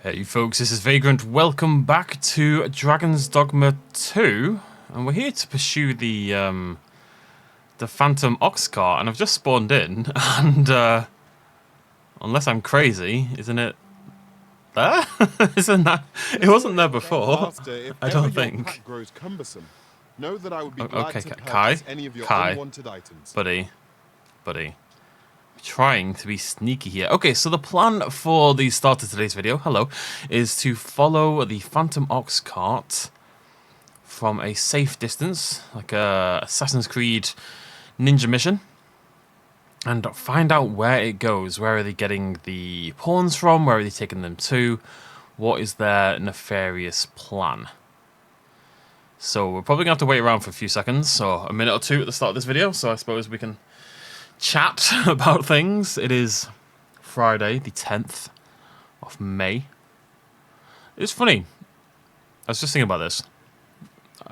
Hey folks, this is Vagrant. Welcome back to Dragonsdogma 2, and we're here to pursue the Phantom Ox Cart, and I've just spawned in, and unless I'm crazy, isn't it there? Isn't that? It wasn't there before. Master, if I ever don't your think. pack grows cumbersome, know that I would be Okay, glad to Kai, purchase any of your Kai, unwanted items. buddy. Trying to be sneaky here. Okay, so the plan for the start of today's video, hello, is to follow the Phantom Ox Cart from a safe distance, like a Assassin's Creed ninja mission, and find out where it goes. Where are they getting the pawns from? Where are they taking them to? What is their nefarious plan? So we're probably going to have to wait around for a few seconds, so a minute or two at the start of this video, so I suppose we can chat about things. It is Friday, the 10th of May. It's funny. I was just thinking about this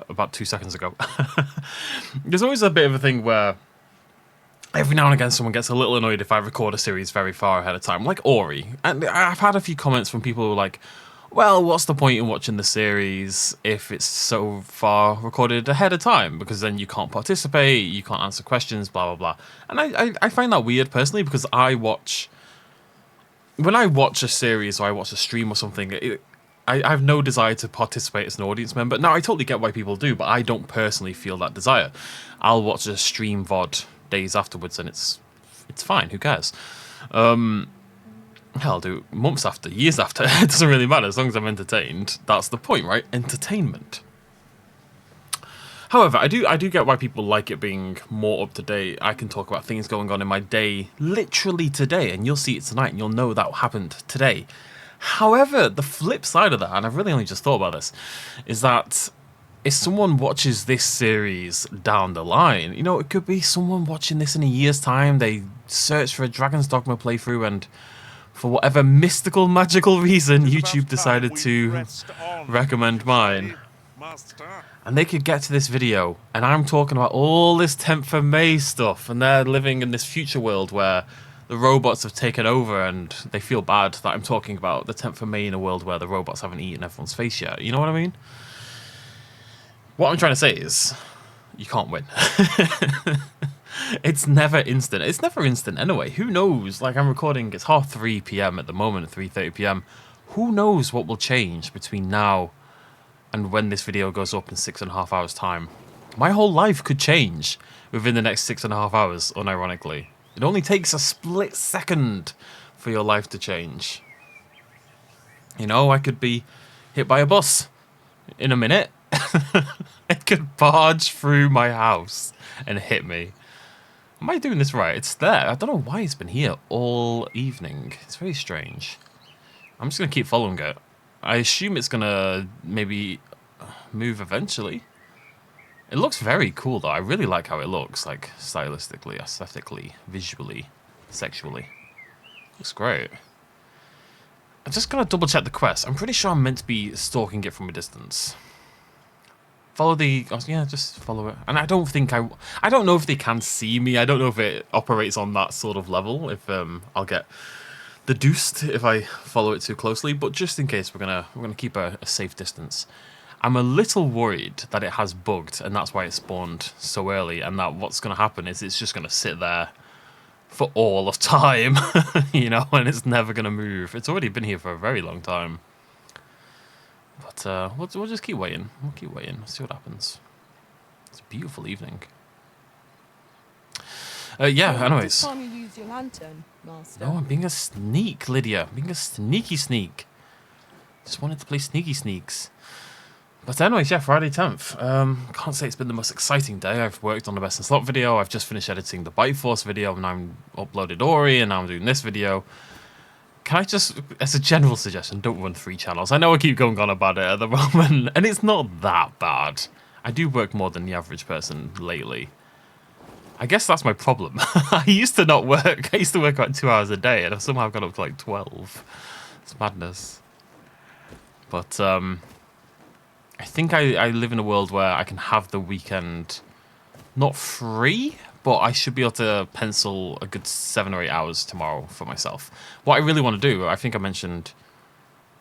about 2 seconds ago. There's always a bit of a thing where every now and again someone gets a little annoyed if I record a series very far ahead of time, like Ori. And I've had a few comments from people who are like, well, what's the point in watching the series if it's so far recorded ahead of time? Because then you can't participate, you can't answer questions, blah, blah, blah. And I find that weird, personally, because when I watch a series or I watch a stream or something, I have no desire to participate as an audience member. Now, I totally get why people do, but I don't personally feel that desire. I'll watch a stream VOD days afterwards and it's fine, who cares? Hell, I'll do months after, years after. It doesn't really matter as long as I'm entertained. That's the point, right? Entertainment. However, I do get why people like it being more up to date. I can talk about things going on in my day literally today, and you'll see it tonight, and you'll know that happened today. However, the flip side of that, and I've really only just thought about this, is that if someone watches this series down the line, you know, it could be someone watching this in a year's time. They search for a Dragonsdogma playthrough, and for whatever mystical, magical reason, YouTube decided to recommend mine. And they could get to this video, and I'm talking about all this 10th of May stuff, and they're living in this future world where the robots have taken over, and they feel bad that I'm talking about the 10th of May in a world where the robots haven't eaten everyone's face yet. You know what I mean? What I'm trying to say is, you can't win. It's never instant. It's never instant anyway. Who knows? Like, I'm recording, it's 3:30 p.m. at the moment, 3:30 p.m. Who knows what will change between now and when this video goes up in 6.5 hours time? My whole life could change within the next 6.5 hours, unironically. It only takes a split second for your life to change. You know, I could be hit by a bus in a minute. It could barge through my house and hit me. Am I doing this right? It's there. I don't know why it's been here all evening. It's very strange. I'm just going to keep following it. I assume it's going to maybe move eventually. It looks very cool, though. I really like how it looks, like stylistically, aesthetically, visually, sexually. Looks great. I'm just going to double check the quest. I'm pretty sure I'm meant to be stalking it from a distance. Follow the... yeah, just follow it. And I don't think I don't know if they can see me. I don't know if it operates on that sort of level. If I'll get deduced if I follow it too closely. But just in case, we're gonna keep a safe distance. I'm a little worried that it has bugged, and that's why it spawned so early. And that what's gonna happen is it's just gonna sit there for all of time, you know, and it's never gonna move. It's already been here for a very long time. But we'll just keep waiting. We'll keep waiting. We'll see what happens. It's a beautiful evening. Yeah, anyways. Time you use your lantern, Master. No, I'm being a sneak, Lydia. I'm being a sneaky sneak. Just wanted to play sneaky sneaks. But anyways, yeah, Friday 10th. Can't say it's been the most exciting day. I've worked on the Best in Slot video. I've just finished editing the Bite Force video, and I'm uploaded Ori, and now I'm doing this video. Can I just, as a general suggestion, don't run 3 channels. I know I keep going on about it at the moment, and it's not that bad. I do work more than the average person lately. I guess that's my problem. I used to not work. I used to work about 2 hours a day, and I've somehow got up to like 12. It's madness. But I think I live in a world where I can have the weekend not free, but I should be able to pencil a good 7 or 8 hours tomorrow for myself. What I really want to do, I think I mentioned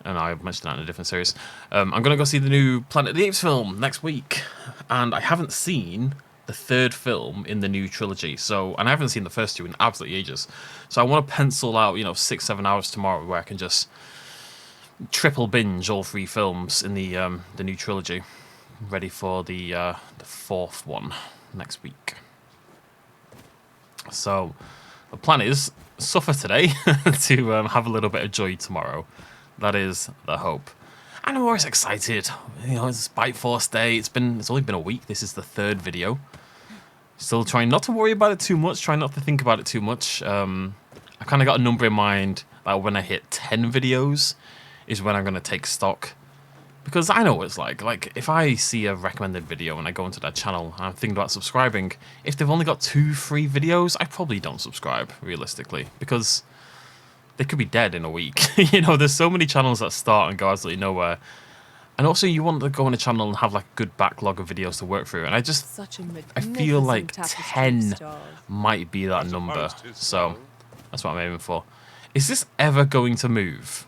and I mentioned that in a different series. I'm going to go see the new Planet of the Apes film next week, and I haven't seen the third film in the new trilogy, and I haven't seen the first two in absolutely ages. So I want to pencil out, 6-7 hours tomorrow where I can just triple binge all 3 films in the new trilogy, ready for the fourth one next week. So the plan is suffer today to have a little bit of joy tomorrow. That is the hope. And I'm always excited. It's Bite Force Day. It's only been a week. This is the 3rd video. Still trying not to worry about it too much. Trying not to think about it too much. I kind of got a number in mind that when I hit 10 videos is when I'm going to take stock. Because I know what it's like. Like, if I see a recommended video and I go into that channel and I'm thinking about subscribing, if they've only got 2-3 videos, I probably don't subscribe, realistically. Because they could be dead in a week. There's so many channels that start and go absolutely nowhere. And also, you want to go on a channel and have like a good backlog of videos to work through. And I feel like 10 might be that number. So that's what I'm aiming for. Is this ever going to move?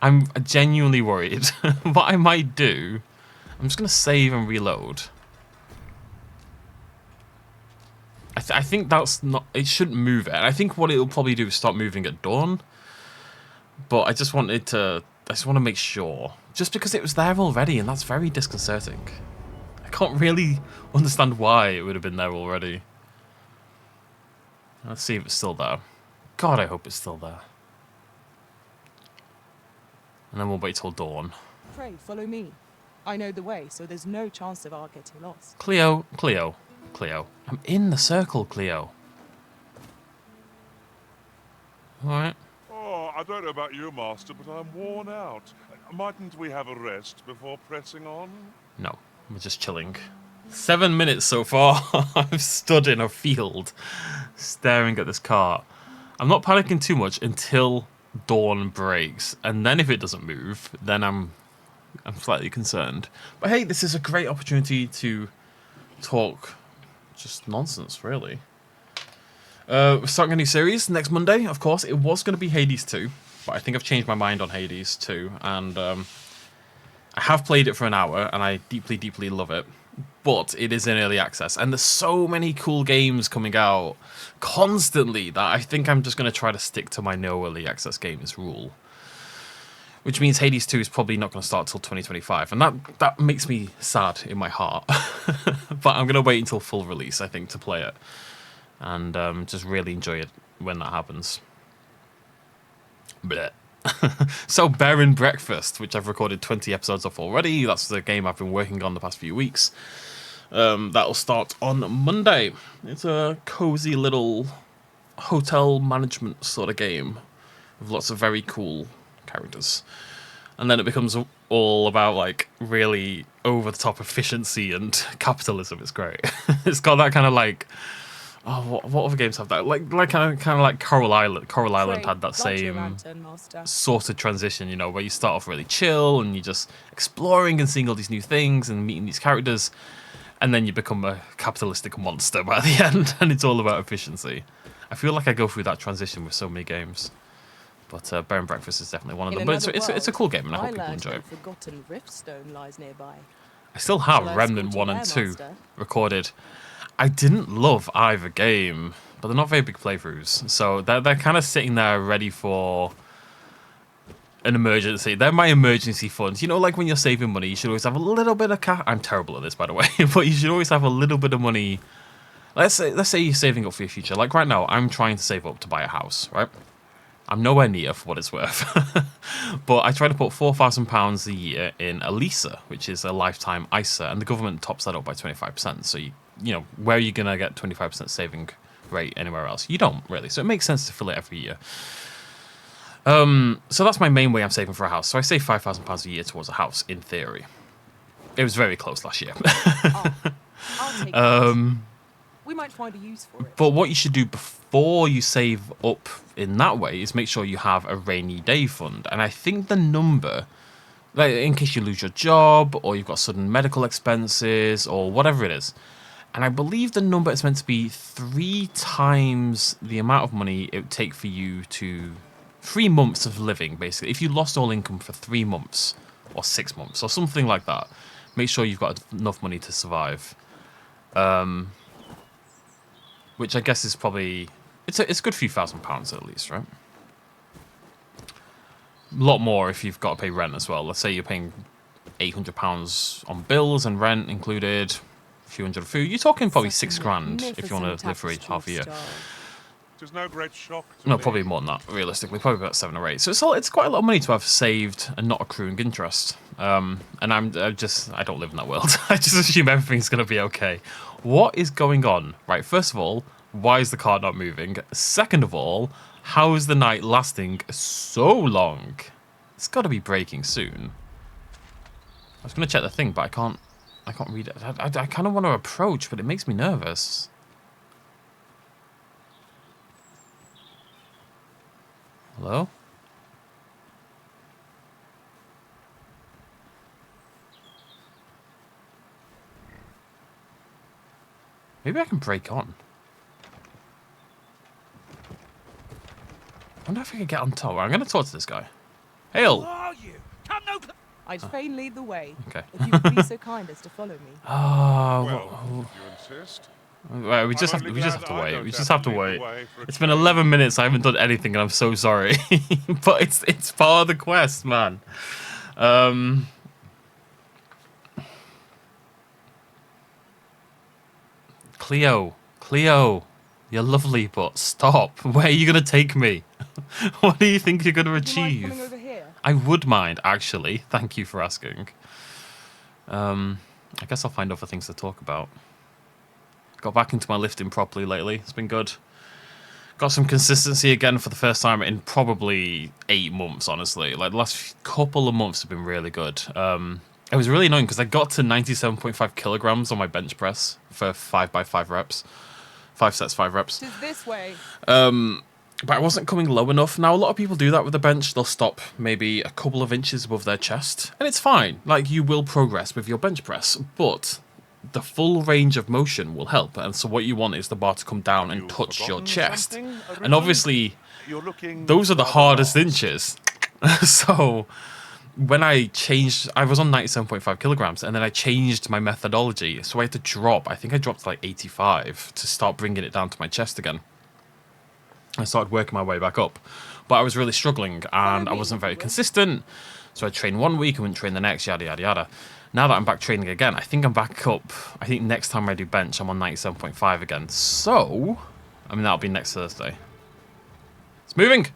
I'm genuinely worried. What I might do, I'm just going to save and reload. I think that's not, it shouldn't move it. I think what it'll probably do is start moving at dawn. But I just want to make sure. Just because it was there already, and that's very disconcerting. I can't really understand why it would have been there already. Let's see if it's still there. God, I hope it's still there. And then we'll wait till dawn. Pray, follow me. I know the way, so there's no chance of our getting lost. Cleo. I'm in the circle, Cleo. Alright. Oh, I don't know about you, Master, but I'm worn out. Mightn't we have a rest before pressing on? No, we're just chilling. 7 minutes so far. I've stood in a field, staring at this cart. I'm not panicking too much until dawn breaks, and then if it doesn't move, then I'm slightly concerned. But hey, this is a great opportunity to talk just nonsense, really. We're starting a new series next Monday, of course. It was going to be Hades 2, but I think I've changed my mind on Hades 2, and I have played it for an hour, and I deeply, deeply love it. But it is in early access, and there's so many cool games coming out constantly that I think I'm just going to try to stick to my no early access games rule. Which means Hades 2 is probably not going to start till 2025, and that makes me sad in my heart. But I'm going to wait until full release, I think, to play it. And just really enjoy it when that happens. Blech. So, Bear in Breakfast, which I've recorded 20 episodes of already. That's the game I've been working on the past few weeks. That'll start on Monday. It's a cozy little hotel management sort of game with lots of very cool characters. And then it becomes all about like really over the top efficiency and capitalism. It's great. It's got that kind of like, oh, what other games have that? Like kind of like Coral Island. Coral Island had that same sort of transition, where you start off really chill and you're just exploring and seeing all these new things and meeting these characters, and then you become a capitalistic monster by the end, and it's all about efficiency. I feel like I go through that transition with so many games. But Bear and Breakfast is definitely one of them. But it's a cool game, and I hope people enjoy it. Forgotten Riftstone lies nearby. I still have Remnant 1 and 2 recorded. I didn't love either game, but they're not very big playthroughs. So they're kind of sitting there ready for an emergency. They're my emergency funds. Like when you're saving money, you should always have a little bit of cash. I'm terrible at this, by the way. But you should always have a little bit of money. Let's say you're saving up for your future. Like right now, I'm trying to save up to buy a house, right? I'm nowhere near for what it's worth. But I try to put £4,000 a year in Elisa, which is a lifetime ISA, and the government tops that up by 25%. So, where are you going to get 25% saving rate anywhere else? You don't, really. So it makes sense to fill it every year. So that's my main way I'm saving for a house. So I save £5,000 a year towards a house, in theory. It was very close last year. I'll take it. We might find a use for it. But what you should do before you save up in that way is make sure you have a rainy day fund. And I think the number, like in case you lose your job or you've got sudden medical expenses or whatever it is, and I believe the number is meant to be 3 times the amount of money it would take for you to 3 months of living, basically. If you lost all income for 3 months or 6 months or something like that, make sure you've got enough money to survive. Which I guess is probably it's a good few £1,000s at least, right? A lot more if you've got to pay rent as well. Let's say you're paying £800 on bills and rent included, a few hundred of food. You're talking probably £6,000 if you want to live for half a year. There's no great shock to No, me. probably more than that, realistically. Probably about 7 or 8. So it's quite a lot of money to have saved and not accruing interest. And I don't live in that world. I just assume everything's going to be okay. What is going on? Right, first of all, why is the car not moving? Second of all, how is the night lasting so long? It's got to be breaking soon. I was going to check the thing, but I can't read it. I kind of want to approach, but it makes me nervous. Hello? Maybe I can break on. I wonder if I can get on top. I'm going to talk to this guy. Hail! Who are you? Come no I'd fain lead the way. Okay. If you would be so kind as to follow me. Oh, Well, if you insist. well, we just have only to glad I wait. don't We just have to lead the wait. way for a It's been change. 11 minutes. I haven't done anything, and I'm so sorry. But it's part of the quest, man. Cleo, you're lovely, but stop. Where are you gonna take me? What do you think you're gonna Would you mind achieve? coming over here? I would mind, actually. Thank you for asking. I guess I'll find other things to talk about. Got back into my lifting properly lately. It's been good. Got some consistency again for the first time in probably 8 months, honestly. Like, the last couple of months have been really good. It was really annoying because I got to 97.5 kilograms on my bench press for 5x5 reps. 5 sets, 5 reps. Tis this way. But I wasn't coming low enough. Now, a lot of people do that with the bench. They'll stop maybe a couple of inches above their chest. And it's fine. Like, you will progress with your bench press. But the full range of motion will help. And so what you want is the bar to come down and You've touch your forgotten chest. something, And Arisen? obviously, You're looking those are the rather hardest lost. inches. So when I changed, I was on 97.5 kilograms, and then I changed my methodology. So I had to drop, I think I dropped to like 85 to start bringing it down to my chest again. I started working my way back up. But I was really struggling, and I wasn't very consistent. So I trained 1 week, I wouldn't train the next, yada, yada, yada. Now that I'm back training again, I think I'm back up. I think next time I do bench, I'm on 97.5 again. So, I mean, that'll be next Thursday. It's moving!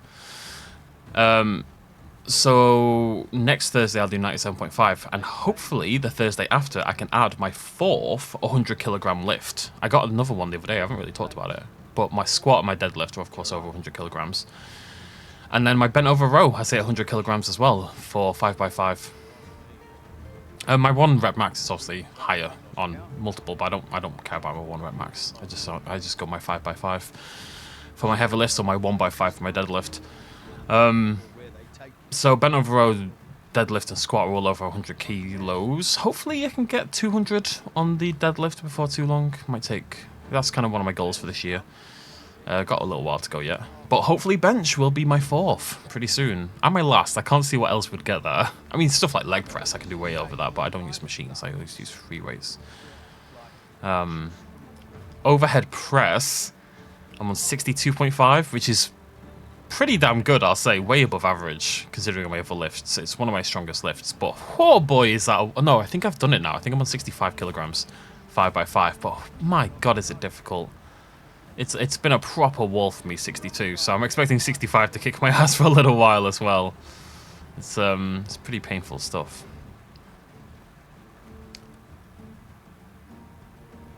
So next Thursday I'll do 97.5, and hopefully the Thursday after I can add my 4th 100 kilogram lift. I got another one the other day, I haven't really talked about it, but my squat and my deadlift are of course over 100 kilograms. And then my bent over row, I say 100 kilograms as well for 5x5. My 1 rep max is obviously higher on multiple, but I don't care about my 1 rep max. I just go my 5x5 for my heavy lifts or my 1x5 for my deadlift. So bent over row, deadlift and squat are all over 100 kilos. Hopefully I can get 200 on the deadlift before too long. Might take, that's kind of one of my goals for this year. Got a little while to go yet. But hopefully bench will be my 4th pretty soon. And my last, I can't see what else would get there. I mean, stuff like leg press, I can do way over that, but I don't use machines, I always use free weights. Overhead press, I'm on 62.5, which is pretty damn good, I'll say. Way above average, considering my other lifts. It's one of my strongest lifts, but oh boy, is that... Oh, no, I think I've done it now. I think I'm on 65 kilograms, 5x5, but my god, is it difficult. It's been a proper wall for me, 62, so I'm expecting 65 to kick my ass for a little while as well. It's pretty painful stuff.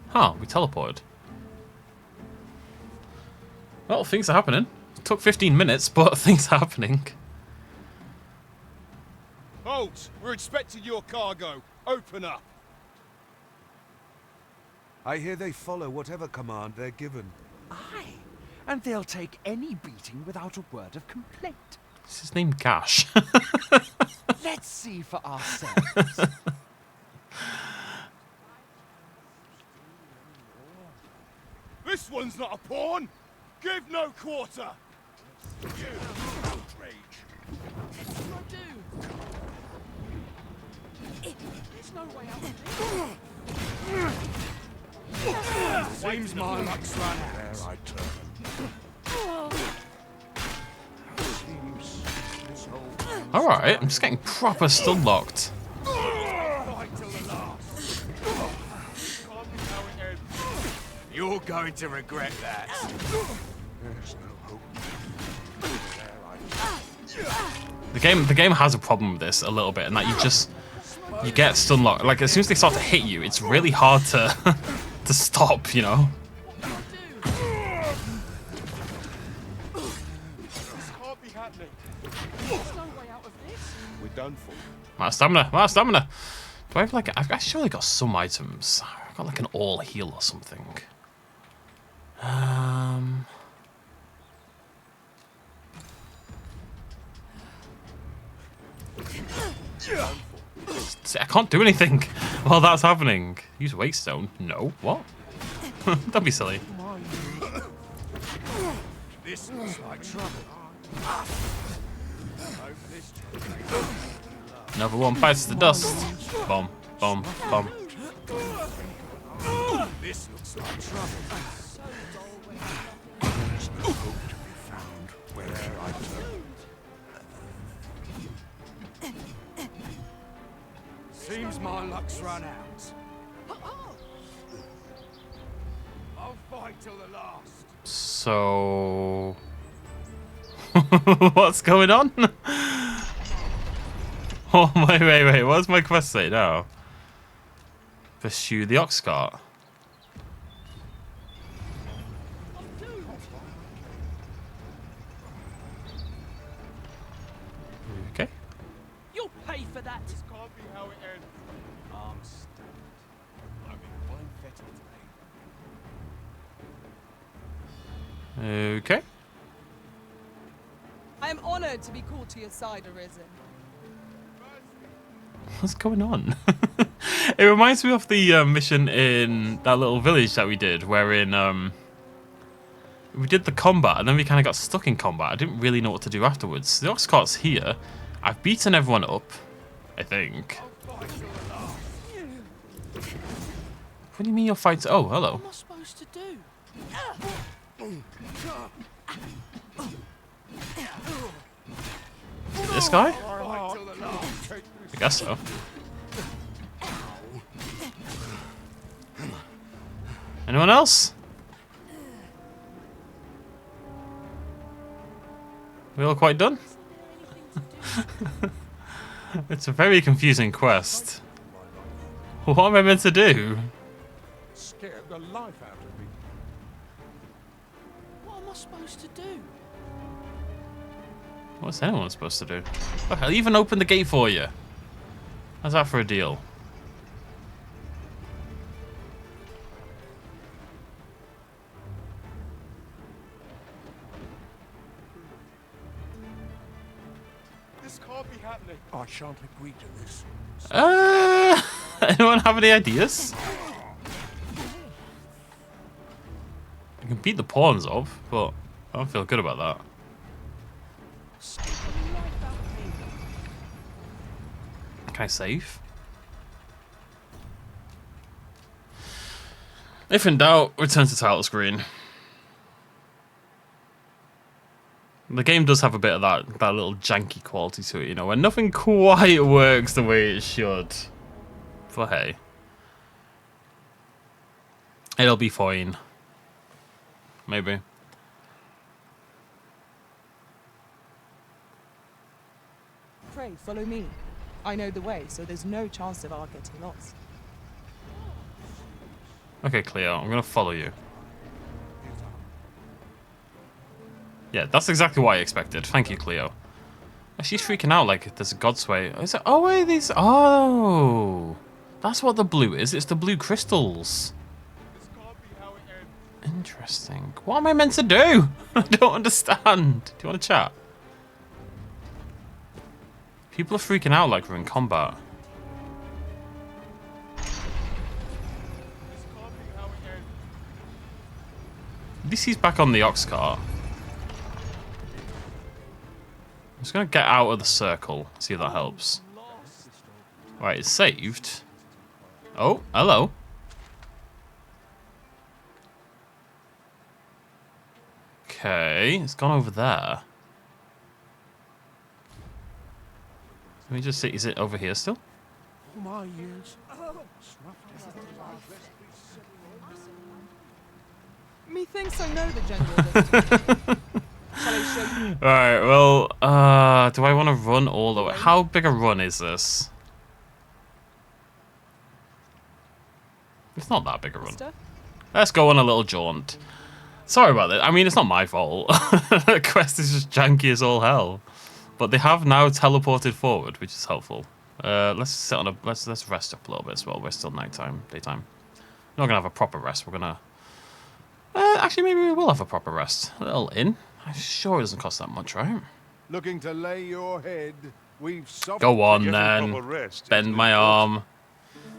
Huh, we teleported. Well, things are happening. It took 15 minutes, but things are happening. Halt! We're expecting your cargo. Open up. I hear they follow whatever command they're given. Aye, and they'll take any beating without a word of complaint. Is his name Gash? Let's see for ourselves. This one's not a pawn. Give no quarter. There's no way out of this. Seems my luck's run out. There I turn. All right, I'm just getting proper stun locked. Fight till the last. You're going to regret that. There's no hope. There I turn. The game has a problem with this a little bit, and that you get stun locked. Like as soon as they start to hit you, it's really hard to to stop. You know. We're done for. Amount of stamina. Do I have like? I've surely got some items. I've got like an all heal or something. See, I can't do anything while that's happening. Use Wakestone? No. What? Don't be silly. This looks like trouble. Another one bites the dust. Bomb, bomb, bomb. This looks like trouble. There's no hope to be found where I turn. Seems my luck's run out. I'll fight till the last. So... what's going on? Oh, wait. What does my quest say now? Pursue the ox cart. Okay. You'll pay for that. This can't be how it ends. I'm stunned. I'm in one fettle today. Okay. I am honored to be called to your side, Arisen. What's going on? It reminds me of the mission in that little village that we did, wherein we did the combat and then we kind of got stuck in combat. I didn't really know what to do afterwards. The ox cart's here. I've beaten everyone up, I think. What do you mean you're fighting? Oh, hello. What am I supposed to do? This guy? I guess so. Anyone else? We all quite done? It's a very confusing quest. What am I meant to do? Scared the life out of me. What am I supposed to do? What's anyone supposed to do? Look, I'll even open the gate for you. How's that for a deal? This can't be happening. I shan't agree to this. Anyone have any ideas? I can beat the pawns up, but I don't feel good about that. Can I save? If in doubt, return to title screen. The game does have a bit of that little janky quality to it, you know, when nothing quite works the way it should. But hey. It'll be fine. Maybe. Pray, follow me. I know the way, so there's no chance of our getting lost. Okay, Cleo, I'm gonna follow you. Yeah, that's exactly what I expected. Thank you, Cleo. Oh, she's freaking out like there's a God's way. Is it? Oh, wait, these. Oh, that's what the blue is. It's the blue crystals. This can't be how it ends. Interesting. What am I meant to do? I don't understand. Do you want to chat? People are freaking out like we're in combat. This can't be how it ends. At least he's back on the ox cart. just gonna get out of the circle. See if that helps. Right, it's saved. Oh, hello. Okay, it's gone over there. Let me just see. Is it over here still? My ears. Methinks I know the general. Shall I show you? Alright, well, do I want to run all the way? How big a run is this? It's not that big a run. Master? Let's go on a little jaunt. Sorry about that. I mean, it's not my fault. The quest is just janky as all hell. But they have now teleported forward, which is helpful. Let's sit on a let's rest up a little bit as well. We're still nighttime, daytime. We're not gonna have a proper rest. We're gonna actually maybe we will have a proper rest. A little inn. I'm sure it doesn't cost that much, right? Looking to lay your head. We've Go on Getting then. proper rest Bend is my important.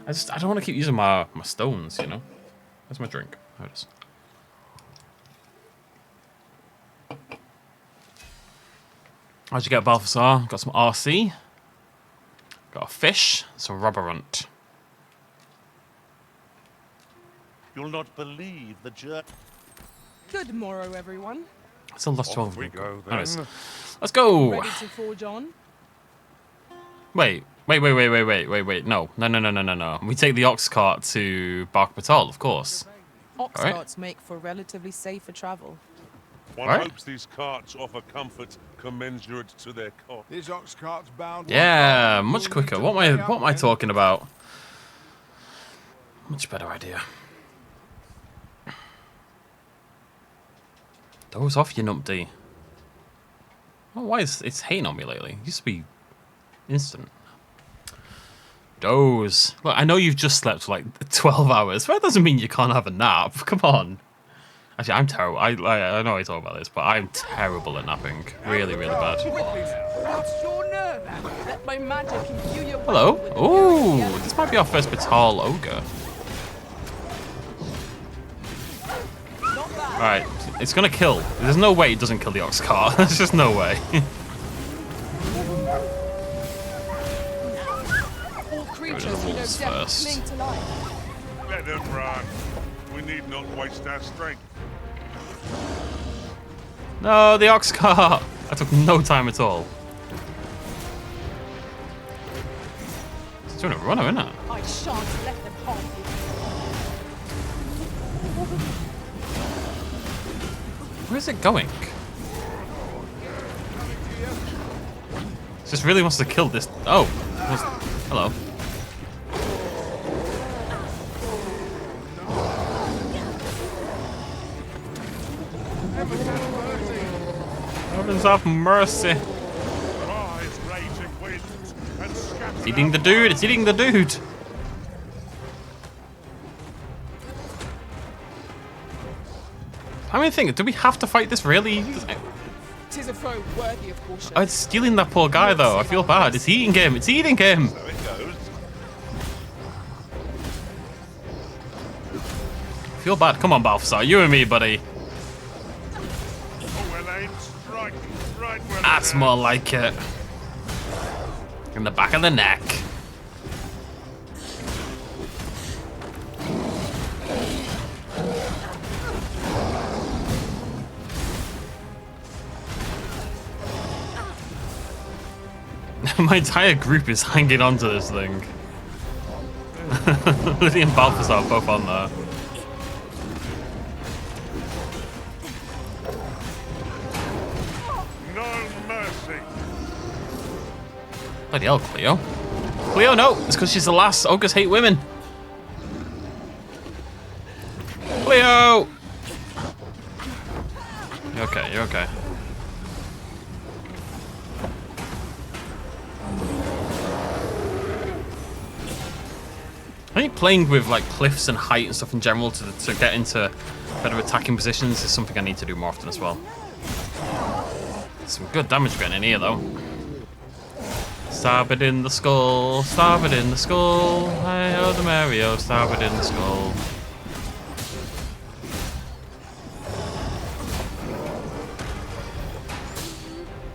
arm. I don't want to keep using my stones, you know. Where's my drink? There it is. How'd you get, Balthasar? Got some RC. Got a fish. Some rubber runt. You'll not believe the journey. Good morrow, everyone. Still lost Off 12. we go then. Anyways, let's go. Ready to forge on? Wait. No. We take the ox cart to Bark Patal, of course. Ox Alright. carts make for relatively safer travel. One Right. hopes these carts offer comfort commensurate to their cost. This ox cart's bound. Yeah, much quicker. What am I talking about? Much better idea. Doze off, you numpty. Oh, why is it's hating on me lately? It used to be instant. Doze. Look, I know you've just slept for like 12 hours, but that doesn't mean you can't have a nap. Come on. Actually, I'm terrible. I know I talk about this, but I'm terrible at napping. Really, really bad. What's your nerve? Let my magic imbue your Hello. weapon with the Ooh, purity of this might be our first Patal ogre. Not bad. Alright, it's gonna kill. There's no way it doesn't kill the ox cart. There's just no way. All creatures the who know wolves death first. cling to life. Let them run. We need not waste our strength. No, the ox cart. That took no time at all. It's doing a runner, isn't it? I shan't let them harm you. Where is it going? It just really wants to kill this. Oh, hello. Heavens have mercy. Rise, raging winds, and scatter It's eating the dude. It's eating the dude. I mean, think, do we have to fight this really? Tis a foe worthy of caution. Oh, it's stealing that poor guy though. I feel bad. It's eating him. It's eating him. So it goes. I feel bad. Come on, Balthasar. You and me, buddy. Oh, well aimed. Strike. Right where That's it more like it. In the back of the neck. My entire group is hanging onto this thing. Lily and Balthasar are both on there. No mercy. Bloody hell, Cleo. Cleo, no! It's because she's the last. Ogres hate women. Cleo! You're okay, you're okay. I think playing with like cliffs and height and stuff in general to get into better attacking positions is something I need to do more often as well. Some good damage getting in here though. Stab it in the skull, stab it in the skull. Hey, oh the Mario, stab it in the skull.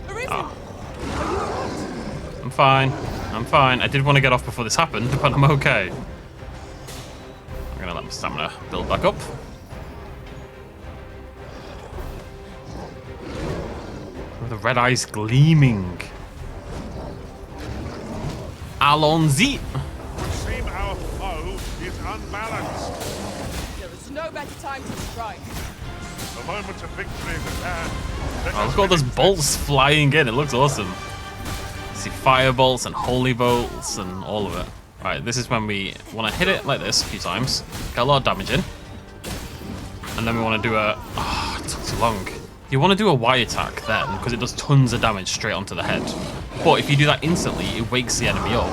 Arisen! Ah. fine. I'm fine. I did want to get off before this happened, but I'm okay. I'm gonna let my stamina build back up. The red eyes gleaming. Allons-y. Seem our foe is unbalanced. There is no better time to strike. The moment of victory is at hand. Let Oh, us look at all those finish bolts flying in. It looks awesome. See fire bolts and holy bolts and all of it. Right, this is when we want to hit it like this a few times. Get a lot of damage in. And then we want to do a... Oh, it took too long. You want to do a Y attack then, because it does tons of damage straight onto the head. But if you do that instantly, it wakes the enemy up.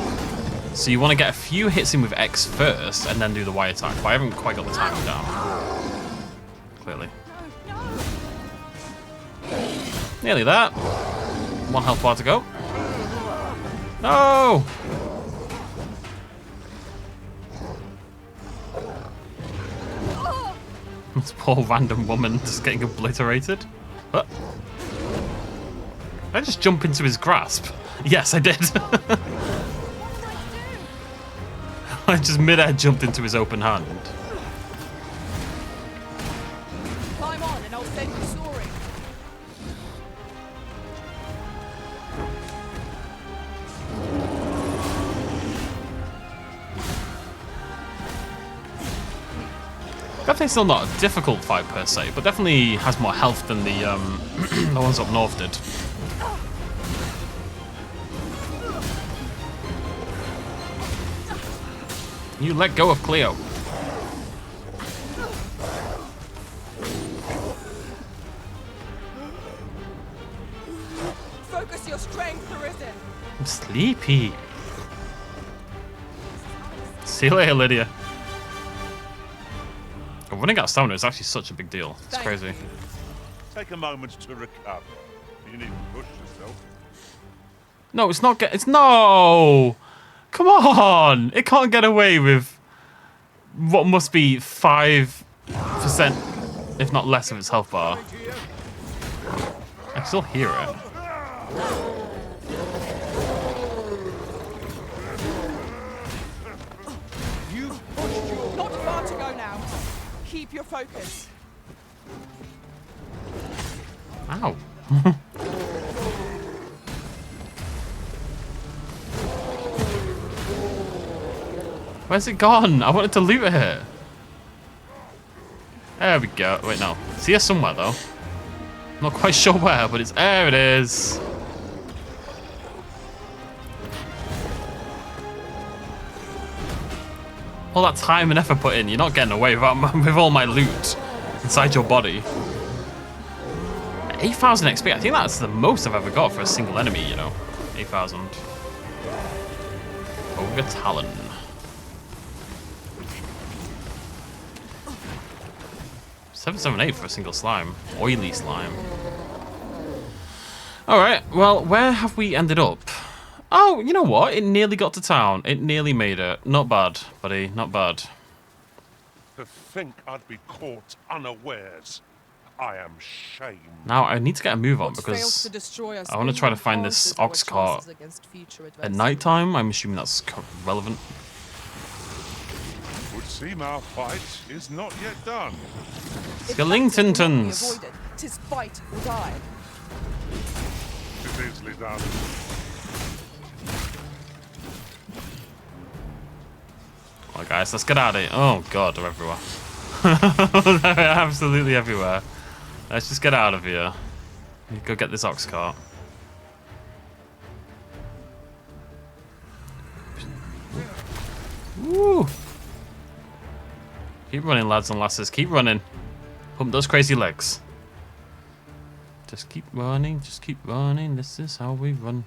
So you want to get a few hits in with X first, and then do the Y attack. But I haven't quite got the timing down. Clearly. Nearly that. 1 health bar to go. No! This poor random woman just getting obliterated. Huh? Did I just jump into his grasp? Yes, I did. I just mid-air jumped into his open hand. Climb on and I'll send you soaring. Definitely still not a difficult fight per se, but definitely has more health than the the ones up north did. You let go of Cleo. Focus your strength, Arisen. I'm sleepy. See you later, Lydia. Running out of stamina is actually such a big deal. It's Thank crazy. you. Take a moment to recover. You need to push yourself. No, it's not. It's no. Come on! It can't get away with what must be 5%, if not less, of its health bar. I can still hear it. Not far to go now. Keep your focus. Ow. Where's it gone? I wanted to loot it. There we go. Wait, no. It's here somewhere, though. I'm not quite sure where, but it's there. It is. All that time and effort put in, you're not getting away with all my loot inside your body. 8,000 XP. I think that's the most I've ever got for a single enemy, you know. 8,000. Ogre Talon. 778 for a single slime. Oily slime. Alright, well, where have we ended up? Oh, you know what? It nearly got to town. It nearly made it. Not bad, buddy. Not bad. To think I'd be caught unawares. I am shamed. Now, I need to get a move on What fails because to destroy us I want to try to find this enhances our ox cart chances against future at adversity. night time. I'm assuming that's relevant. Would seem our fight is not yet done. If battle cannot be Skellingtons. avoided, 'tis fight or die. It's easily done. Well, guys, let's get out of here. Oh, God, they're everywhere. They're absolutely everywhere. Let's just get out of here. Go get this ox cart. Woo! Keep running, lads and lasses. Keep running. Pump those crazy legs. Just keep running. Just keep running. This is how we run.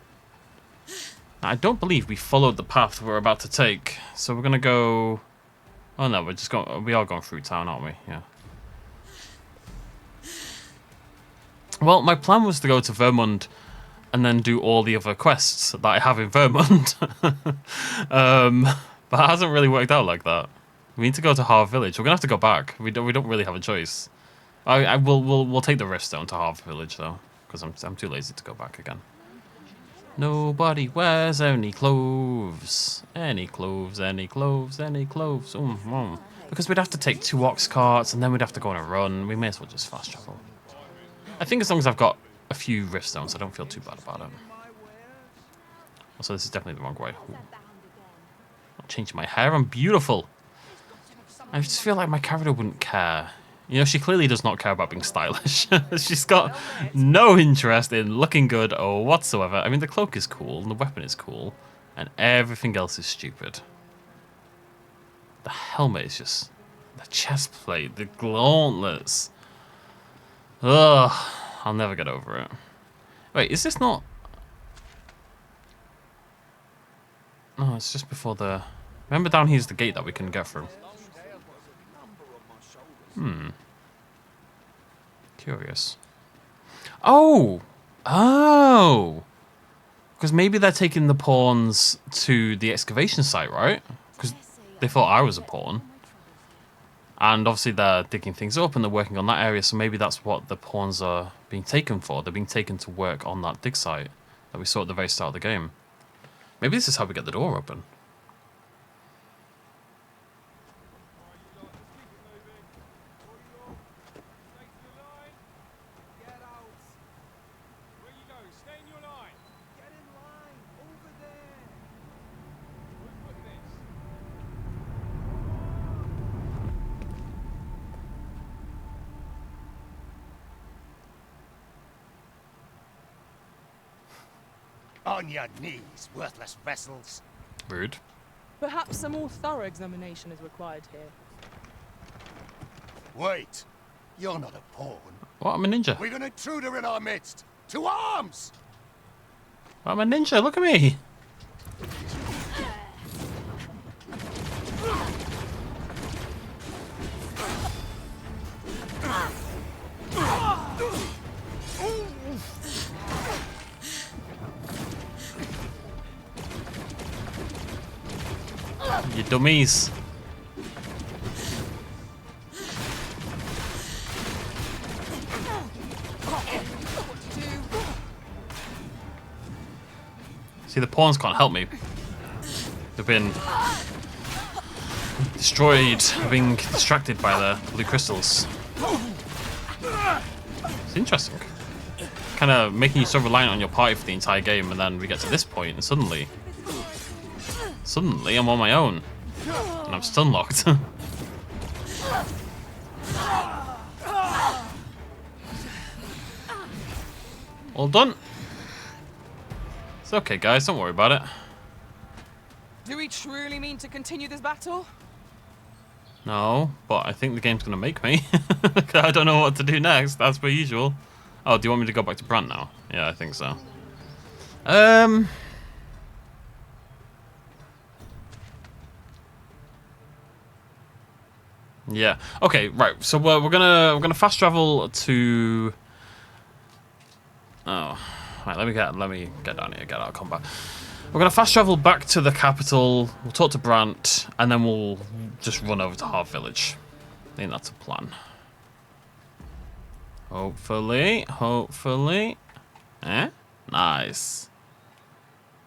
Now, I don't believe we followed the path we're about to take. So we're going to go... Oh, no. We're just going... We are going through town, aren't we? Yeah. Well, my plan was to go to Vermund and then do all the other quests that I have in Vermund. But it hasn't really worked out like that. We need to go to Harv Village. We're gonna have to go back. We don't really have a choice. We'll take the rift stone to Harv Village though, because I'm too lazy to go back again. Nobody wears any clothes. Any clothes, any clothes, any clothes. Because we'd have to take 2 ox carts and then we'd have to go on a run. We may as well just fast travel. I think as long as I've got a few rift stones, I don't feel too bad about it. Also, this is definitely the wrong way. Ooh. I'm changing my hair. I'm beautiful. I just feel like my character wouldn't care. You know, she clearly does not care about being stylish. She's got no interest in looking good or whatsoever. I mean, the cloak is cool, and the weapon is cool, and everything else is stupid. The helmet is just... the chest plate, the gauntlets. Ugh, I'll never get over it. Wait, is this not... No, it's just before the... Remember down here's the gate that we can get through. Curious. Oh! Oh! Because maybe they're taking the pawns to the excavation site, right? Because they thought I was a pawn. And obviously they're digging things up and they're working on that area, so maybe that's what the pawns are being taken for. They're being taken to work on that dig site that we saw at the very start of the game. Maybe this is how we get the door open. On your knees, worthless vessels. Rude. Perhaps a more thorough examination is required here. Wait, you're not a pawn. What? I'm a ninja. We've an intruder in our midst. To arms! I'm a ninja. Look at me. You dummies. See, the pawns can't help me. They've been destroyed, being distracted by the blue crystals. It's interesting. Kind of making you so reliant on your party for the entire game, and then we get to this point, and suddenly I'm on my own. And I'm stun locked. All done. It's okay, guys. Don't worry about it. Do we truly mean to continue this battle? No, but I think the game's going to make me. I don't know what to do next, as per usual. Oh, do you want me to go back to Brant now? Yeah, I think so. Yeah. Okay. Right. So we're gonna fast travel to. Oh, right. Let me get down here. Get out of combat. We're gonna fast travel back to the capital. We'll talk to Brant, and then we'll just run over to Harv Village. I think that's a plan. Hopefully. Nice.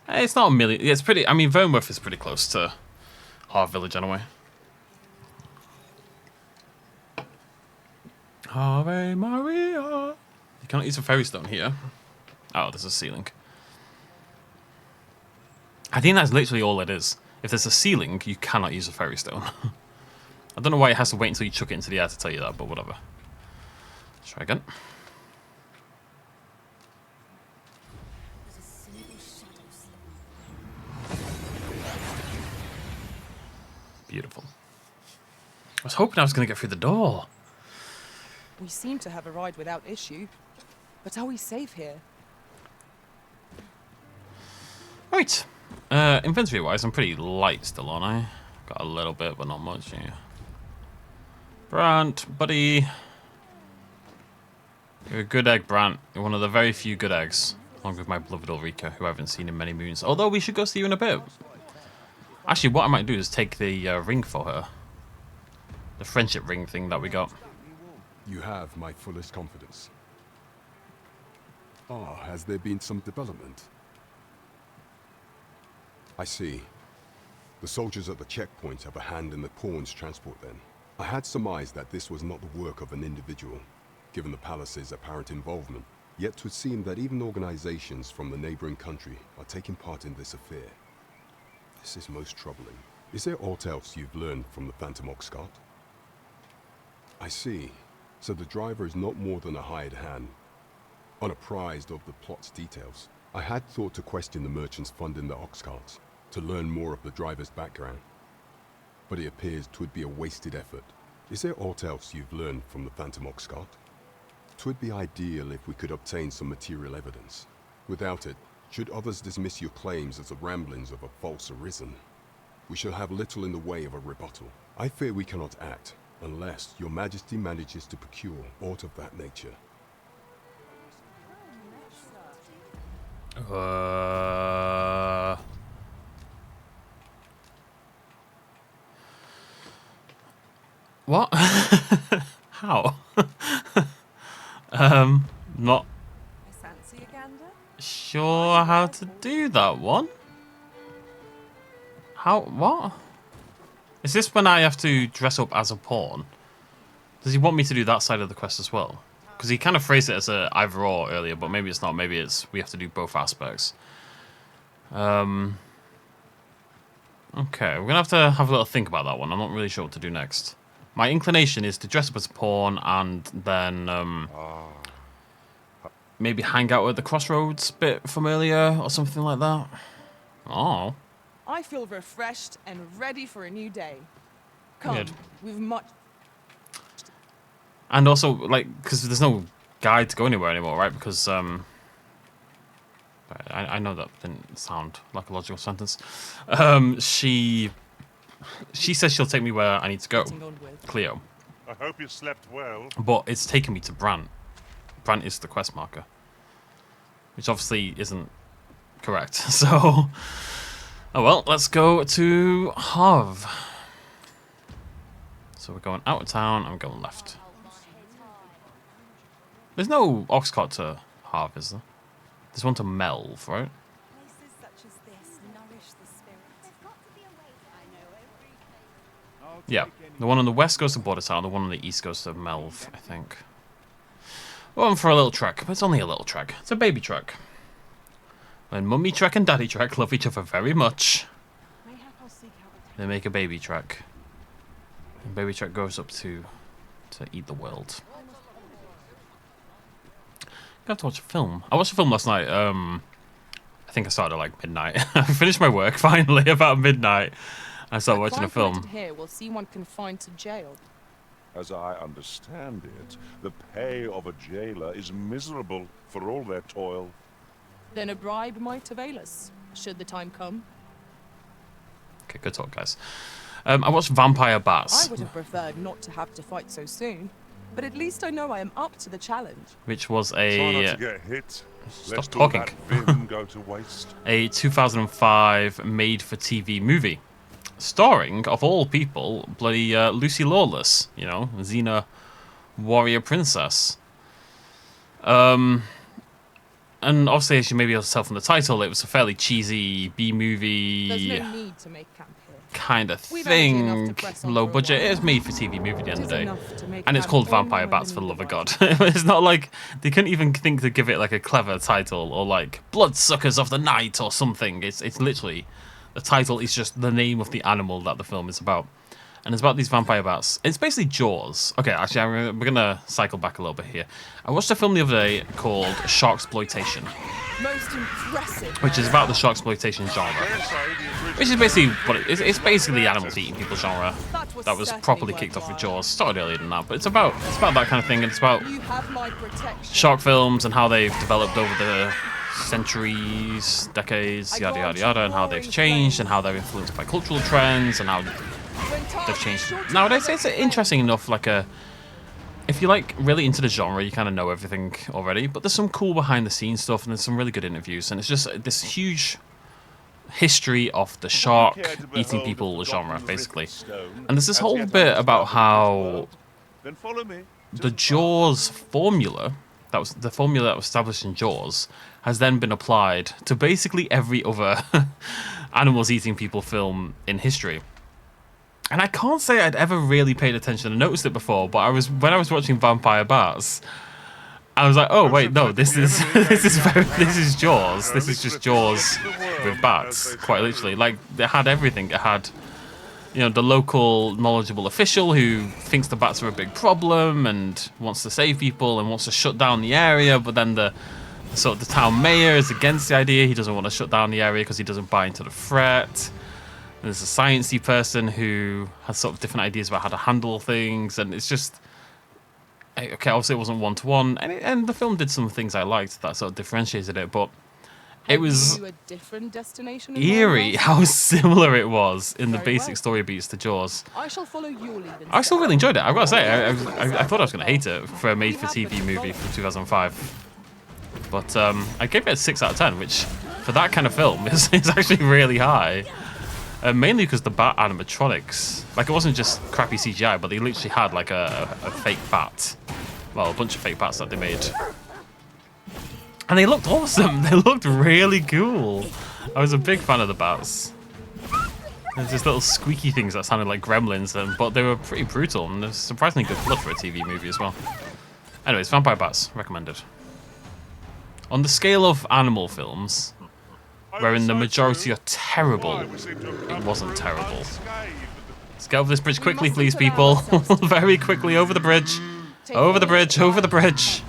Hey, it's not a million. It's pretty. I mean, Verdund is pretty close to Harv Village anyway. Ave Maria. You cannot use a fairy stone here. Oh, there's a ceiling. I think that's literally all it is. If there's a ceiling, you cannot use a fairy stone. I don't know why it has to wait until you chuck it into the air to tell you that, but whatever. Let's try again. Beautiful. I was hoping I was going to get through the door. We seem to have arrived without issue. But are we safe here? Right. Inventory-wise, I'm pretty light still, aren't I? Got a little bit, but not much. Yeah. Brant, buddy. You're a good egg, Brant. You're one of the very few good eggs. Along with my beloved Ulrika, who I haven't seen in many moons. Although we should go see you in a bit. Actually, what I might do is take the ring for her. The friendship ring thing that we got. You have my fullest confidence. Ah, has there been some development? I see. The soldiers at the checkpoint have a hand in the pawn's transport then. I had surmised that this was not the work of an individual, given the palace's apparent involvement. Yet 'twould seem that even organizations from the neighboring country are taking part in this affair. This is most troubling. Is there aught else you've learned from the Phantom Ox cart? I see. So the driver is not more than a hired hand, unapprised of the plot's details. I had thought to question the merchants funding the ox carts, to learn more of the driver's background. But it appears 'twould be a wasted effort. Is there aught else you've learned from the Phantom Ox cart? 'Twould be ideal if we could obtain some material evidence. Without it, should others dismiss your claims as the ramblings of a false Arisen, we shall have little in the way of a rebuttal. I fear we cannot act, unless your Majesty manages to procure aught of that nature. What? How? Not sure how to do that one. How? What? Is this when I have to dress up as a pawn? Does he want me to do that side of the quest as well? Because he kind of phrased it as a either or earlier, but maybe it's not. Maybe it's we have to do both aspects. Okay, we're gonna have to have a little think about that one. I'm not really sure what to do next. My inclination is to dress up as a pawn and then maybe hang out at the crossroads bit from earlier or something like that. Oh. I feel refreshed and ready for a new day. Come, Good. we've much. And also, like, because there's no guide to go anywhere anymore, right? Because I know that didn't sound like a logical sentence. She says she'll take me where I need to go, Cleo. I hope you slept well. But it's taking me to Brant. Brant is the quest marker, which obviously isn't correct. So, oh well, let's go to Hav. So we're going out of town. I'm going left. There's no ox cart to Hav, is there? There's one to Melv, right? Yeah, the one on the west goes to Border Town, the one on the east goes to Melv, I think. We're on for a little trek, but it's only a little trek. It's a baby trek. When Mummy Trek and Daddy Trek love each other very much, they make a baby trek. And baby trek goes up to eat the world. I have to watch a film. I watched a film last night. I think I started at like midnight. I finished my work finally about midnight. I started watching a film. Here, we'll see one confined to jail. As I understand it, the pay of a jailer is miserable for all their toil. Then a bribe might avail us, should the time come. Okay, good talk, guys. I watched Vampire Bats. I would have preferred not to have to fight so soon, but at least I know I am up to the challenge. Which was Try not a... to get hit. Stop Let's talking. Let that vim go to waste. a 2005 made-for-TV movie. Starring, of all people, bloody Lucy Lawless. You know, Xena, warrior princess. And obviously, as you maybe tell from the title, it was a fairly cheesy B-movie... There's no need to make camp here. kind of We've energy enough thing. to press on Low for a budget. while. It is made for TV movie at the end of the day. Enough to make And it's camp called all Vampire more Bats, than for the love of the God. vibe. It's not like they couldn't even think to give it like a clever title or like Bloodsuckers of the Night or something. It's literally the title is just the name of the animal that the film is about. And it's about these vampire bats. It's basically Jaws. Okay, actually, we're gonna cycle back a little bit here. I watched a film the other day called Sharksploitation, Most impressive. which is about the sharksploitation genre. Which is basically what it's basically animals eating people genre that was properly kicked off with Jaws. Started earlier than that, but it's about that kind of thing, and it's about You have my protection. shark films and how they've developed over the centuries, decades, yada yada yada, and how they've changed and how they're influenced by cultural trends and how they've changed. Nowadays, it's interesting enough. Like if you're like really into the genre, you kind of know everything already. But there's some cool behind the scenes stuff, and there's some really good interviews, and it's just this huge history of the shark eating people genre, basically. And there's this whole bit about how Then follow me. the Jaws formula, that was the formula that was established in Jaws, has then been applied to basically every other animals eating people film in history. And I can't say I'd ever really paid attention and noticed it before, but when I was watching Vampire Bats, I was like, oh wait, no, this is Jaws. This is just Jaws with bats, quite literally. Like, it had everything. It had, you know, the local knowledgeable official who thinks the bats are a big problem and wants to save people and wants to shut down the area, but then the town mayor is against the idea. He doesn't want to shut down the area because he doesn't buy into the threat. And there's a sciencey person who has sort of different ideas about how to handle things, and it's just, okay, obviously it wasn't one-to-one, and the film did some things I liked that sort of differentiated it, but it was a different destination eerie how similar it was in the basic story beats to Jaws. I shall follow your lead. I still really enjoyed it. I've got to say, I thought I was going to hate it for a made-for-TV movie from 2005. But I gave it a 6 out of 10, which for that kind of film is actually really high. Mainly because the bat animatronics, like, it wasn't just crappy CGI, but they literally had like a fake bat. Well, a bunch of fake bats that they made. And they looked awesome. They looked really cool. I was a big fan of the bats. There's just little squeaky things that sounded like gremlins, but they were pretty brutal, and there's surprisingly good blood for a TV movie as well. Anyways, Vampire Bats, recommended. On the scale of animal films, wherein the majority are terrible, it wasn't terrible. Let's get over this bridge quickly, please, people. Very quickly, over the bridge. Over the bridge, over the bridge.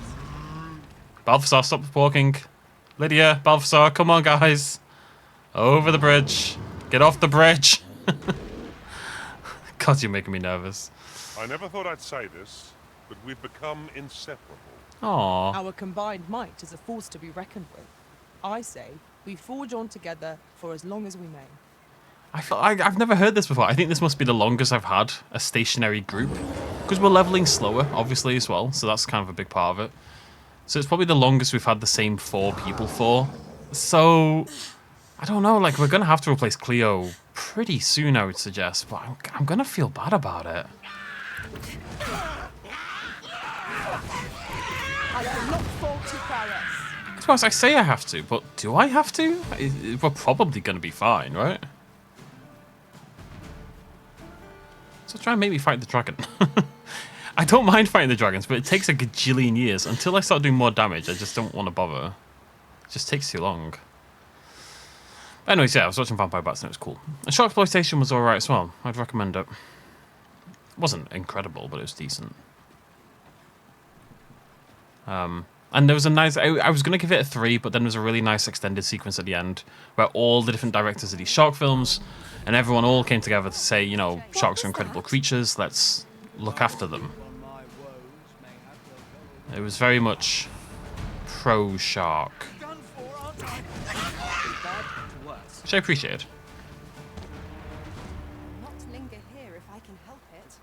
Balthazar, stop walking. Lydia, Balthazar, come on, guys. Over the bridge. Get off the bridge. God, you're making me nervous. I never thought I'd say this, but we've become inseparable. Aww. Our combined might is a force to be reckoned with. I say we forge on together for as long as we may. I've never heard this before. I think this must be the longest I've had a stationary group. Because we're leveling slower, obviously, as well. So that's kind of a big part of it. So it's probably the longest we've had the same 4 people for. So, I don't know, like, we're going to have to replace Cleo pretty soon, I would suggest. But I'm going to feel bad about it. I will not fall to Paris. I suppose I say I have to, but do I have to? We're probably going to be fine, right? So try and make me fight the dragon. I don't mind fighting the dragons, but it takes a gajillion years. Until I start doing more damage, I just don't want to bother. It just takes too long. Anyways, yeah, I was watching Vampire Bats and it was cool. And Shark Exploitation was alright as well. I'd recommend it. It wasn't incredible, but it was decent. And there was a nice... I was going to give it a 3, but then there was a really nice extended sequence at the end where all the different directors of these shark films and everyone all came together to say, you know, sharks are incredible creatures, let's look after them. It was very much pro-shark, which I appreciated. Not linger here if I can help it.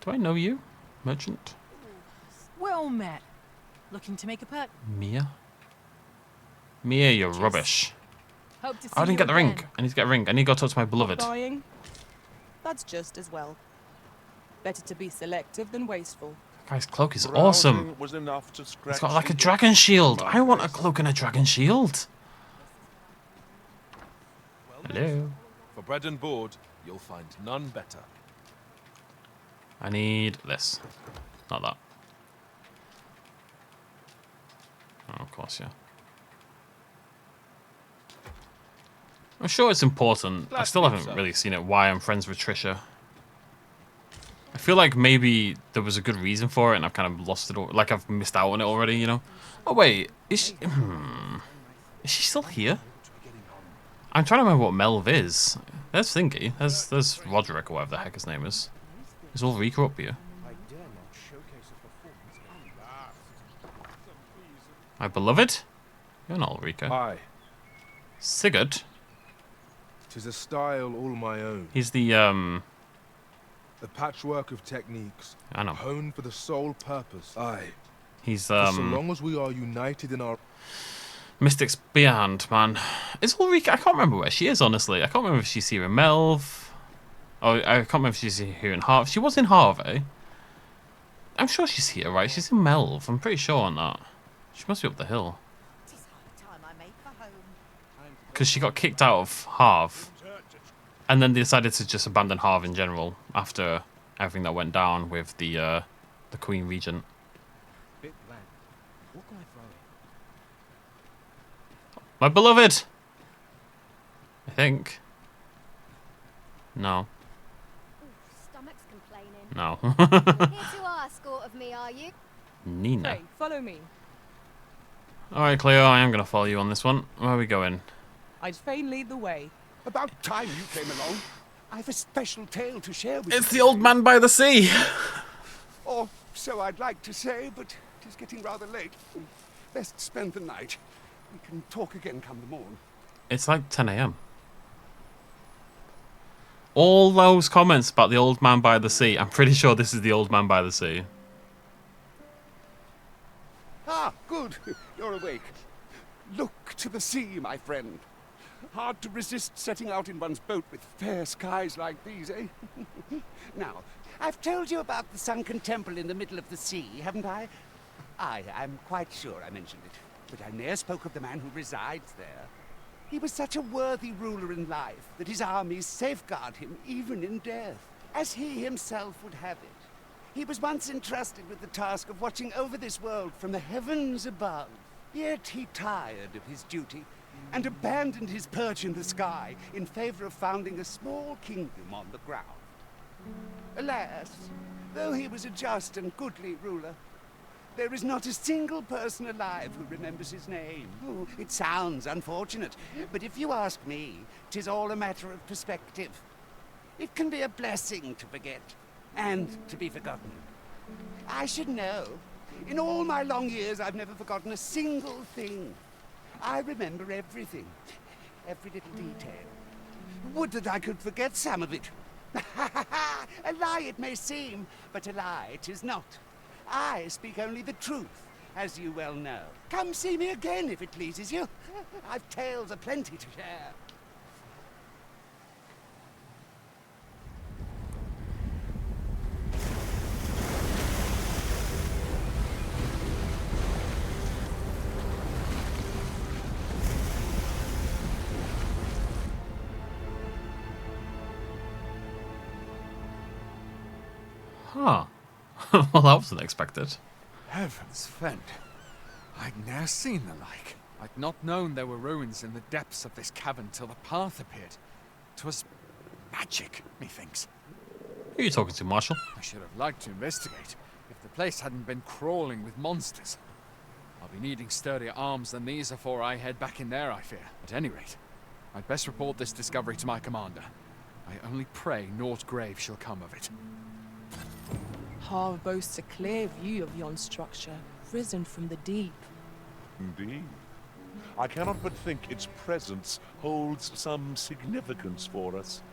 Do I know you, merchant? Well met. Looking to make a purchase? Mia? Mia, you're rubbish. Hope to see I didn't you get the ring. again. I need to get a ring. I need to go talk to my beloved. Buying? That's just as well. Better to be selective than wasteful. That guy's cloak is awesome. Was enough to scratch It's got like a dragon shield. I want a cloak and a dragon shield. Hello. For bread and board, you'll find none better. I need this. Not that. Oh, of course, yeah. I'm sure it's important. I still haven't really seen it, why I'm friends with Trisha. I feel like maybe there was a good reason for it and I've kind of lost it, like I've missed out on it already, you know? Oh, wait. Is she... Is she still here? I'm trying to remember what Melv is. There's Thingy. There's Roderick or whatever the heck his name is. Is Ulrika up here? My beloved? You're not Ulrika. Aye, Sigurd? 'tis a style all my own. He's the, A patchwork of techniques, I know. honed for the sole purpose. Aye, He's, for so long as we are united in our... Mystic's Beyond, man. Is Ulrika... I can't remember where she is, honestly. I can't remember if she's here in Melv. Oh, I can't remember if she's here in Harvey. She was in Harvey. I'm sure she's here, right? She's in Melv. I'm pretty sure on that. She must be up the hill. because she got kicked out of Harv, and then they decided to just abandon Harv in general after everything that went down with the Queen Regent. Bit blank. What can I throw in? My beloved! I think. No. Stomach's complaining. No. Here to ask aught of me, are you? Nina. Hey, follow me. Alright, Cleo, I am going to follow you on this one. Where are we going? I'd fain lead the way. About time you came along. I've a special tale to share with you. It's the old man by the sea! Or so I'd like to say, but it is getting rather late. Best spend the night. We can talk again come the morn. It's like 10 AM. All those comments about the old man by the sea, I'm pretty sure this is the old man by the sea. Ah, good. You're awake. Look to the sea, my friend. Hard to resist setting out in one's boat with fair skies like these, eh? Now, I've told you about the sunken temple in the middle of the sea, haven't I? I'm quite sure I mentioned it, but I ne'er spoke of the man who resides there. He was such a worthy ruler in life that his armies safeguard him even in death, as he himself would have it. He was once entrusted with the task of watching over this world from the heavens above. Yet he tired of his duty and abandoned his perch in the sky in favor of founding a small kingdom on the ground. Alas, though he was a just and goodly ruler, there is not a single person alive who remembers his name. Oh, it sounds unfortunate, but if you ask me, 'tis all a matter of perspective. It can be a blessing to forget, and to be forgotten. I should know. In all my long years, I've never forgotten a single thing. I remember everything, every little detail. Would that I could forget some of it. A lie it may seem, but a lie it is not. I speak only the truth, as you well know. Come see me again if it pleases you. I've tales aplenty to share. Huh. Well, that wasn't expected. Heavens fend. I'd ne'er seen the like. I'd not known there were ruins in the depths of this cavern till the path appeared. 'Twas magic, methinks. Who are you talking to, Marshal? I should have liked to investigate, if the place hadn't been crawling with monsters. I'll be needing sturdier arms than these afore I head back in there, I fear. At any rate, I'd best report this discovery to my commander. I only pray naught grave shall come of it. Harv boasts a clear view of yon structure, risen from the deep. Indeed. I cannot but think its presence holds some significance for us.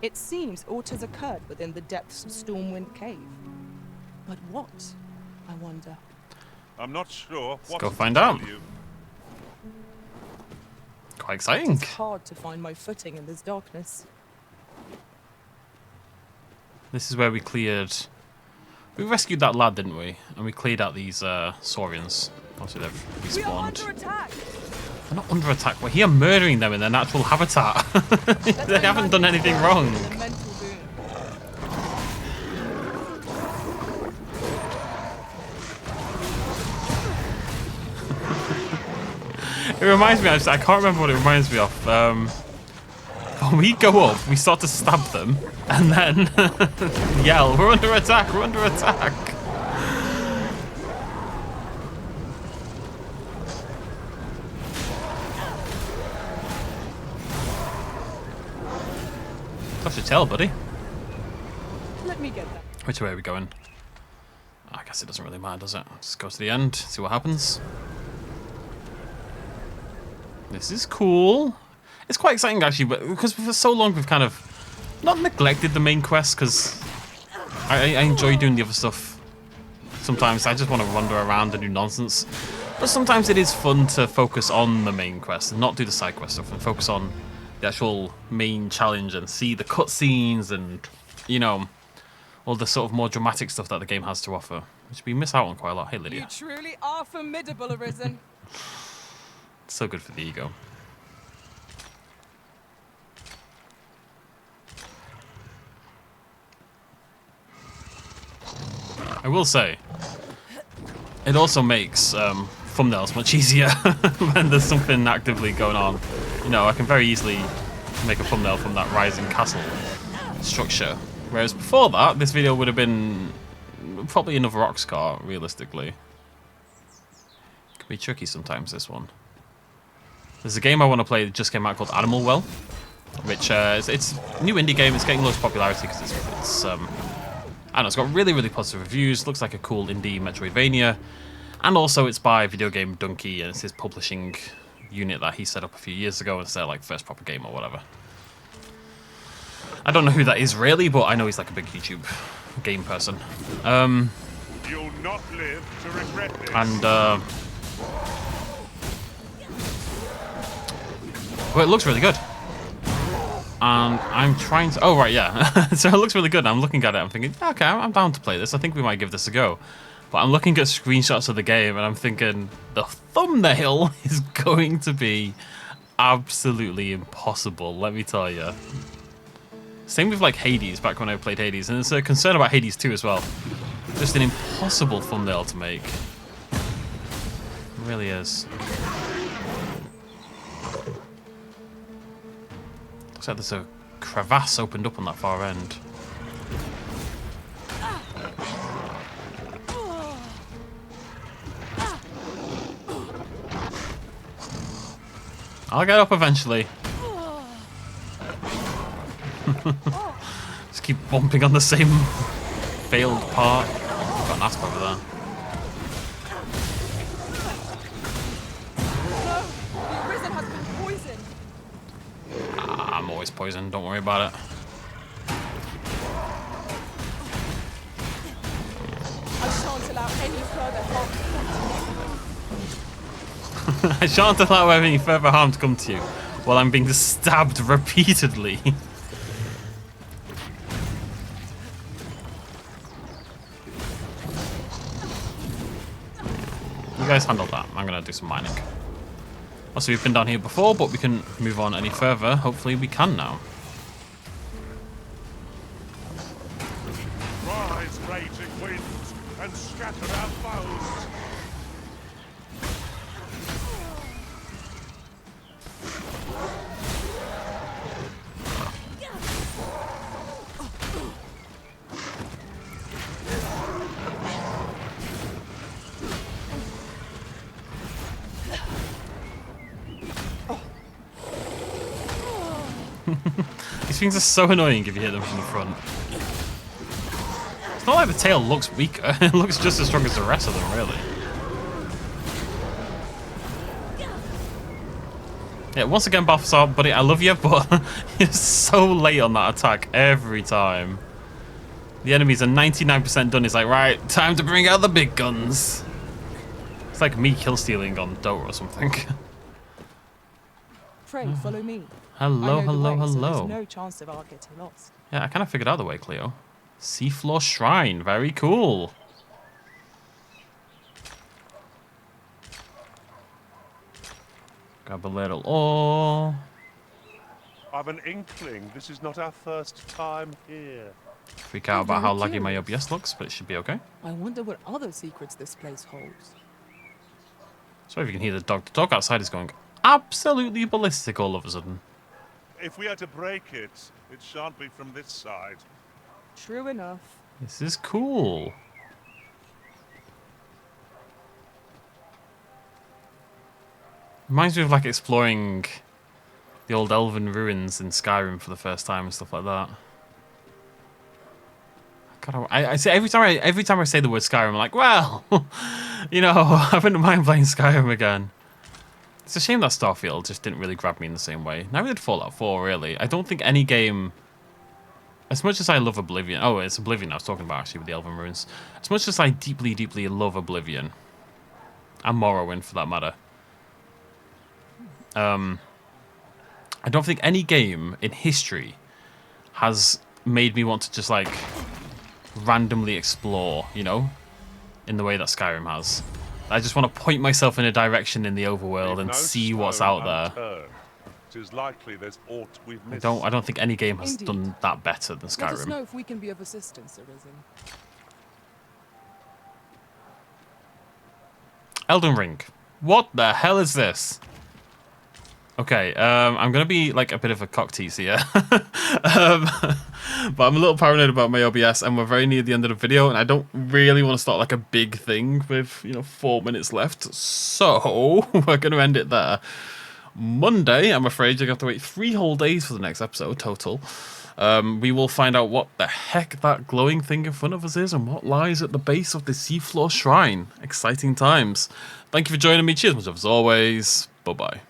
It seems aught has occurred within the depths of Stormwind Cave. But what, I wonder? I'm not sure what go to find tell out. you. Quite exciting. It's hard to find my footing in this darkness. This is where we cleared... We rescued that lad, didn't we? And we cleared out these Saurians. Obviously they've We are respawned. under attack! They're not under attack. We're here murdering them in their natural habitat. They haven't done anything wrong. A mental boon. It reminds me, I can't remember what it reminds me of. When we go up, we start to stab them, and then yell, "We're under attack! We're under attack!" Touch your tail, buddy. Let me get that. Which way are we going? I guess it doesn't really matter, does it? Just go to the end, see what happens. This is cool. It's quite exciting, actually, but because for so long we've kind of not neglected the main quest, because I enjoy doing the other stuff. Sometimes I just want to wander around and do nonsense. But sometimes it is fun to focus on the main quest and not do the side quest stuff and focus on the actual main challenge and see the cutscenes and, you know, all the sort of more dramatic stuff that the game has to offer, which we miss out on quite a lot. Hey, Lydia. You truly are formidable, Arisen. So good for the ego. I will say, it also makes thumbnails much easier when there's something actively going on. You know, I can very easily make a thumbnail from that rising castle structure. Whereas before that, this video would have been probably another rocks cart, realistically. Can be tricky sometimes, this one. There's a game I want to play that just came out called Animal Well, which it's a new indie game. It's getting loads of popularity because it's I don't know, it's got really, really positive reviews. Looks like a cool indie Metroidvania. And also it's by Video Game Donkey, and it's his publishing unit that he set up a few years ago. It's their like first proper game or whatever. I don't know who that is really, but I know he's like a big YouTube game person. You'll not live to regret this. And well, it looks really good. And I'm trying to... Oh, right, yeah. So it looks really good. I'm looking at it. I'm thinking, okay, I'm down to play this. I think we might give this a go. But I'm looking at screenshots of the game, and I'm thinking the thumbnail is going to be absolutely impossible, let me tell you. Same with, like, Hades, back when I played Hades. And there's a concern about Hades 2 as well. Just an impossible thumbnail to make. It really is. Looks like there's a crevasse opened up on that far end. I'll get up eventually. Just keep bumping on the same failed part. Got an asp over there. No, the Arisen has been poisoned. I'm always poisoned, don't worry about it. I shan't allow any further harm to come to me. I shan't allow any further harm to come to you while I'm being stabbed repeatedly. You guys handle that. I'm gonna do some mining. Also, we've been down here before, but we can move on any further. Hopefully we can now. Rise, raging winds, and scatter our foes. These things are so annoying if you hit them from the front. It's not like the tail looks weaker. It looks just as strong as the rest of them, really. Yeah, once again, Balthasar, buddy, I love you, but you're so late on that attack every time. The enemies are 99% done. It's like, right, time to bring out the big guns. It's like me kill stealing on Dota or something. Pray, follow me. Hello, I know the hello, way, so hello. there's no chance of our getting lost. Yeah, I kind of figured out the way, Cleo. Seafloor Shrine, very cool. Grab a little ore. I've an inkling this is not our first time here. Freak out about how laggy my OBS looks, but it should be okay. I wonder what other secrets this place holds. So if you can hear the dog outside is going absolutely ballistic all of a sudden. If we are to break it, it shan't be from this side. True enough. This is cool. Reminds me of like exploring the old elven ruins in Skyrim for the first time and stuff like that. God, I say every time I say the word Skyrim, I'm like, well, you know, I wouldn't mind playing Skyrim again. It's a shame that Starfield just didn't really grab me in the same way. Neither did Fallout 4, really. I don't think any game, as much as I love Oblivion, oh, it's Oblivion I was talking about actually with the Elven Ruins. As much as I deeply, deeply love Oblivion, and Morrowind for that matter, I don't think any game in history has made me want to just like randomly explore, you know, in the way that Skyrim has. I just want to point myself in a direction in the overworld Leave and no see what's stone out there. unturned. 'Tis likely there's aught we've missed. I don't think any game has Indeed. done that better than Let us Skyrim. know if we can be of assistance, Arisen. Elden Ring. What the hell is this? Okay, I'm gonna be like a bit of a cock tease here. But I'm a little paranoid about my OBS, and we're very near the end of the video, and I don't really want to start like a big thing with, you know, 4 minutes left. So we're gonna end it there. Monday, I'm afraid you're gonna have to wait 3 whole days for the next episode total. We will find out what the heck that glowing thing in front of us is and what lies at the base of the seafloor shrine. Exciting times. Thank you for joining me. Cheers, much as always. Bye-bye.